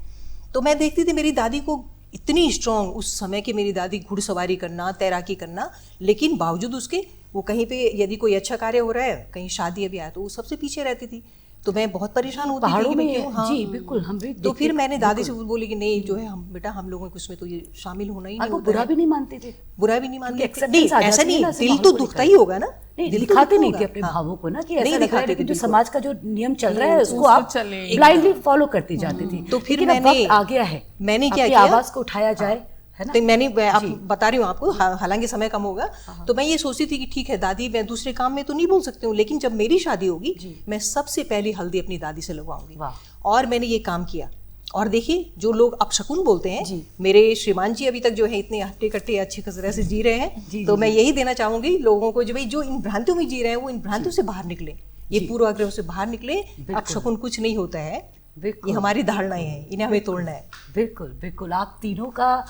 तो मैं देखती थी मेरी दादी को, इतनी स्ट्रॉन्ग उस समय की मेरी दादी, घुड़सवारी करना, तैराकी करना, लेकिन बावजूद उसके वो कहीं पे यदि कोई अच्छा कार्य हो रहा है, कहीं शादी अभी आया तो वो सबसे पीछे रहती थी। तो मैं बहुत परेशान होती थी कि मैं क्यों। हाँ जी बिल्कुल, हम भी। तो फिर मैंने दादी से बोली कि नहीं जो है हम बेटा, हम लोगों को उसमें तो ये शामिल होना ही नहीं होता। बुरा भी नहीं मानते थे? बुरा भी नहीं मानते थे, नहीं ऐसा नहीं, दिल तो दुखता ही होगा ना। नहीं, दिखाते नहीं थे अपने भावों को ना, कि ऐसा लग रहा है कि जो समाज का जो नियम चल रहा है उसको आप ब्लाइंडली फॉलो करते जाते थे। तो फिर मैंने आ गया है, मैंने क्या किया, आवाज को उठाया जाए, है ना। तो मैंने, आप बता रही हूँ आपको, हालांकि समय कम होगा, तो मैं ये सोचती थी कि ठीक है दादी, मैं दूसरे काम में तो नहीं बोल सकती हूँ, लेकिन जब मेरी शादी होगी मैं सबसे पहली हल्दी अपनी दादी से लगवाऊंगी। और मैंने ये काम किया। और देखिए, जो लोग अपशकुन बोलते हैं, मेरे श्रीमान जी अभी तक जो है इतने हट्टे कट्टे अच्छी तरह से जी रहे हैं, तो मैं यही देना चाहूंगी लोगों को, जो भाई जो इन भ्रांतियों में जी रहे हैं वो इन भ्रांतियों से बाहर निकले, ये पूर्वाग्रहों से बाहर निकले। अपशकुन कुछ नहीं होता है, ये हमारी धारणाएं हैं, इन्हें हमें तोड़ना है। बिल्कुल बिल्कुल, आप तीनों का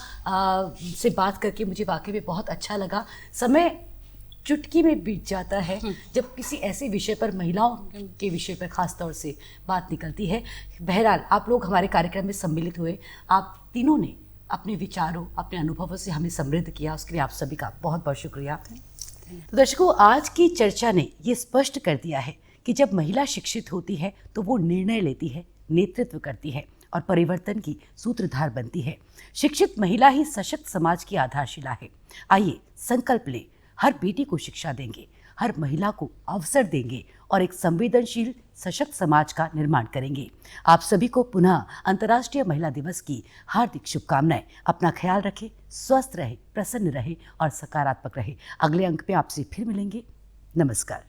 से बात करके मुझे वाकई में बहुत अच्छा लगा। समय चुटकी में बीत जाता है जब किसी ऐसे विषय पर, महिलाओं के विषय पर खास तौर से बात निकलती है। बहरहाल आप लोग हमारे कार्यक्रम में सम्मिलित हुए, आप तीनों ने अपने विचारों, अपने अनुभवों से हमें समृद्ध किया, उसके लिए आप सभी का बहुत बहुत शुक्रिया। तो दर्शकों, आज की चर्चा ने ये स्पष्ट कर दिया है कि जब महिला शिक्षित होती है तो वो निर्णय लेती है, नेतृत्व करती है और परिवर्तन की सूत्रधार बनती है। शिक्षित महिला ही सशक्त समाज की आधारशिला है। आइए संकल्प लें, हर बेटी को शिक्षा देंगे, हर महिला को अवसर देंगे और एक संवेदनशील सशक्त समाज का निर्माण करेंगे। आप सभी को पुनः अंतर्राष्ट्रीय महिला दिवस की हार्दिक शुभकामनाएं। अपना ख्याल रखें, स्वस्थ रहे, प्रसन्न रहे और सकारात्मक रहे। अगले अंक में आपसे फिर मिलेंगे। नमस्कार।